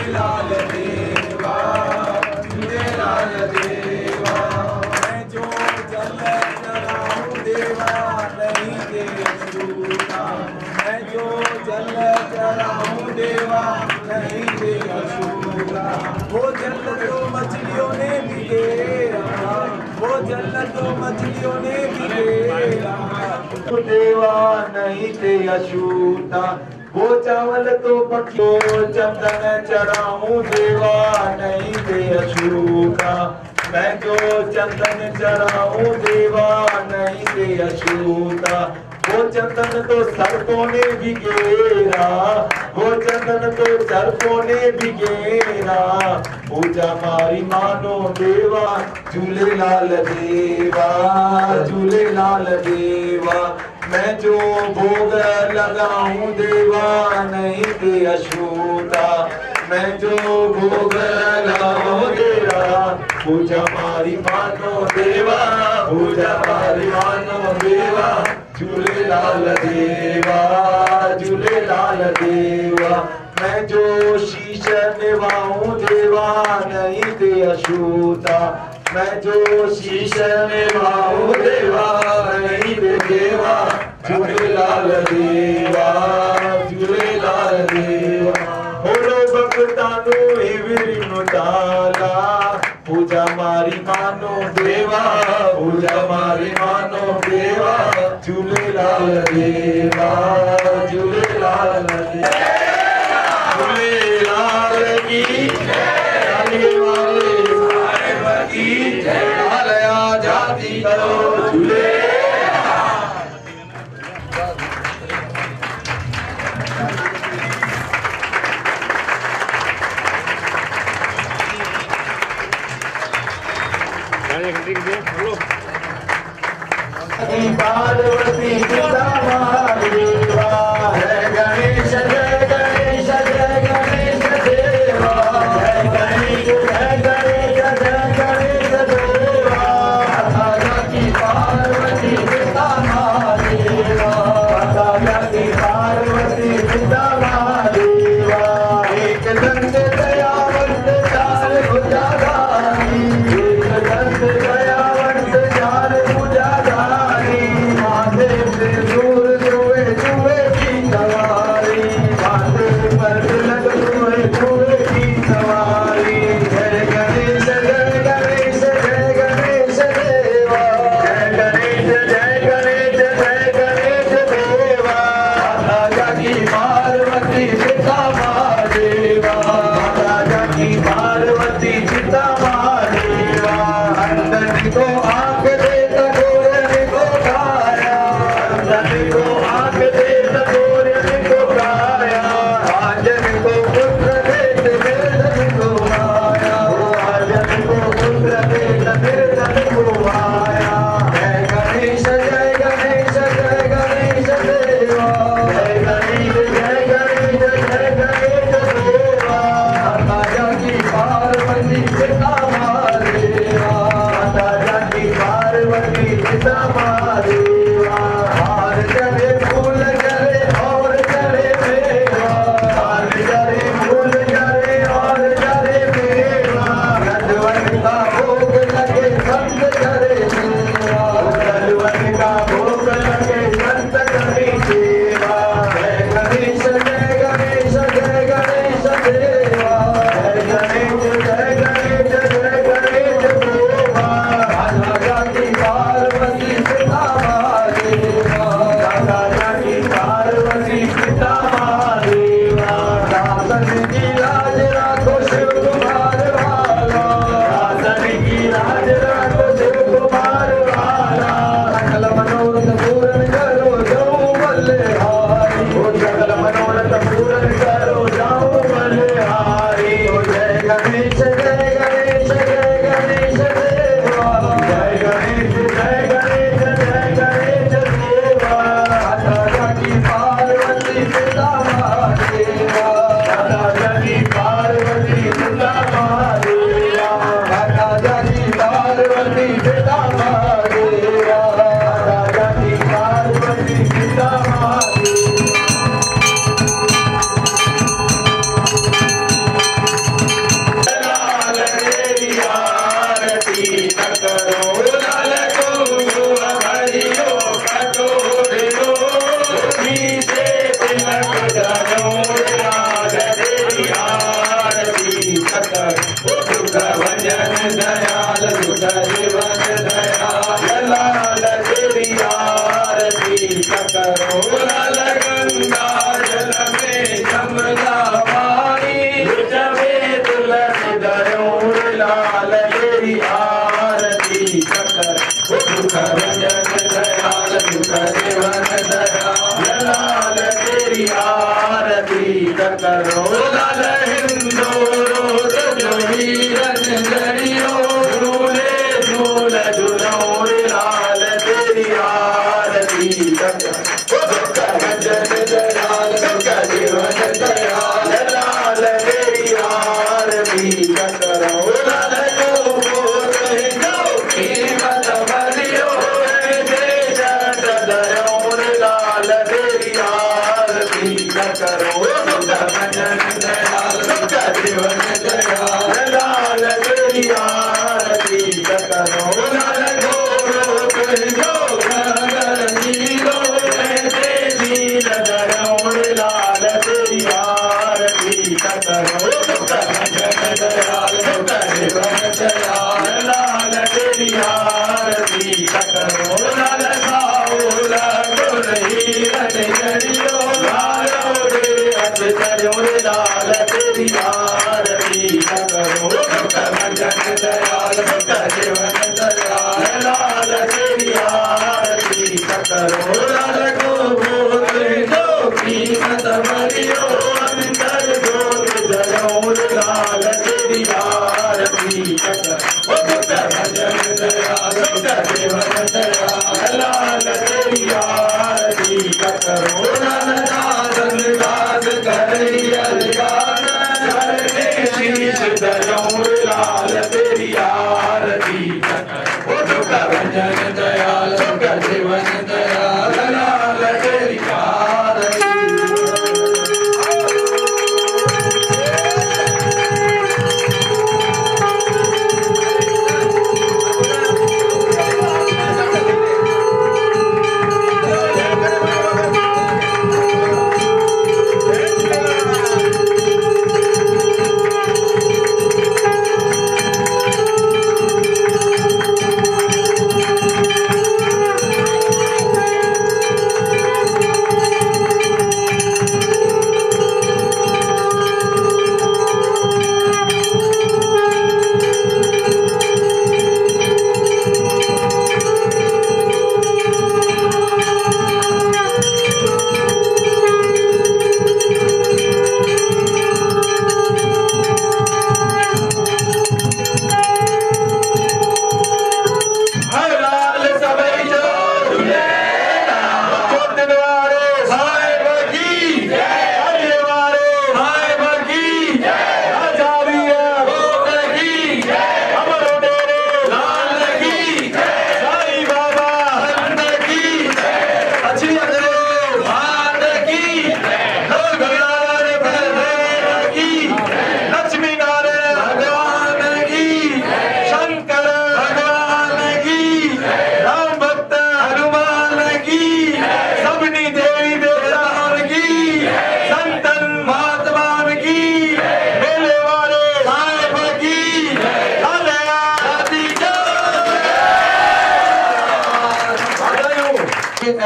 झूलेलाल देवा झूलेलाल देवा। मैं जो जल चढ़ाऊं देवा नहीं दे अछूता, मैं जो जल चढ़ाऊं देवा नहीं दे अछूता। वो जल तो मछलियों ने भी घेरा, वो जल तो मछलियों ने भी घेरा, देवा नहीं दे अछूता। वो चावल तो पक्षियों चंदन चढ़ाऊं देवा नहीं दे अछूता, मैं जो चंदन चढ़ाऊं देवा नहीं दे अछूता। वो चंदन तो सर्पों ने भी घेरा, वो चंदन तो सर्पों ने भी घेरा। पूजा मारी मानो देवा झूलेलाल देवा झूलेलाल देवा। मैं जो भोग लगाऊं देवा नहीं दे अछूता, मैं जो भोग लगाऊं देवा। पूजा मारी मानो देवा पूजा मारी मानो देवा झूलेलाल देवा झूलेलाल देवा। मैं जो शीश निभाऊं देवा नहीं दे अछूता, मैं जो शीश निभाऊं देवा नहीं दे देवा झूलेलाल देवा झूलेलाल देवा। होलो भक्तानु हिवरिनु ताला पूजा मारी मानो देवा पूजा मारी मानो देवा झूलेलाल देवा झूलेलाल झूलेलाल की लाल आजादी करो झूले। पार्वती पिता महादेवा है गणेश जय गणेश जय गणेश देवा है गणेश जय गणेश जय गणेश देवा। माता की पार्वती पिता महादेवा माता की पार्वती पिता महादेवा। एक दंत दयावंत चार भुजाधारी एक दंत दयावंत चार भुजाधारी। माथे पे दूर जुए जुए की सवारी माथे पर तिलक जुए जुए की सवारी। जय गणेश जय गणेश जय गणेश देवा जय गणेश जय गणेश जय गणेश देवा। राजा की पार्वती पिता महादेवा राजा की पार्वती पिता महादेवा। अंदर को आंख देता गोरन को काया अंदर को आंख देता गोरन को काया। आजन को पुत्र देत वेदन को माया आजन को पुत्र देत वेदन को माया। जय गणेश जय गणेश जय गणेश देवा जय गणेश जय गणेश जय गणेश देवा। राजा की पार्वती पिता महादेवा राजा की पार्वती पिता महादेवा। हार चढ़े फूल चढ़े और चढ़े मेवा हार चढ़े फूल चढ़े और चढ़े मेवा। गलवन का भोग लगे संत करे सेवा गलवन का भोग लगे संत करे सेवा। जय गणेश जय गणेश जय गणेश देवा जय गणेश जय गणेश जय गणेश देवा। राजा की पार्वती पिता महादेवा राजा की पार्वती पिता महादेवा। दासन की लाज राखो शिव कुमार वाला दासन की लाज राखो शिव कुमार वाला। सकल मनोरथ पूर्ण करो जाऊं बल्लेहारी सकल मनोरथ पूर्ण करो जाऊं बल्लेहारी।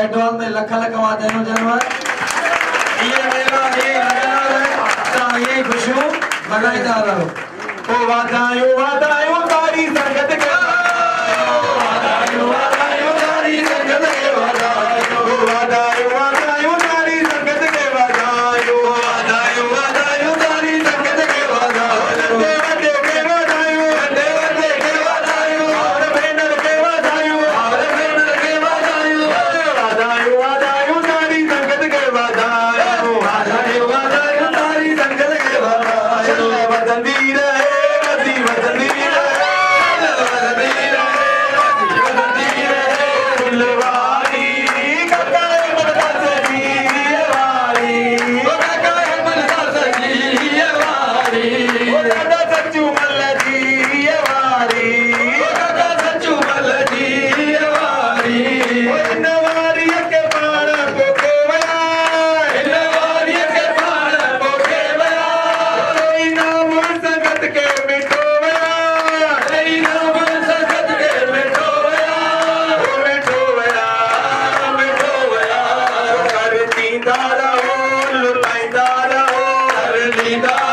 एडवांस में लखा लखवा देनो जानवर ये मेरा ये खुशबू लगाईदा रहो ओ वादायो तारी संगत के वादायो तारी संगत के वादायो तारी संगत के वादायो तारी संगत के वादायो देव के वादायो और बेनर के वादायो वादायो तारी संगत के वादायो तारी संगत के वादायो वतन Linda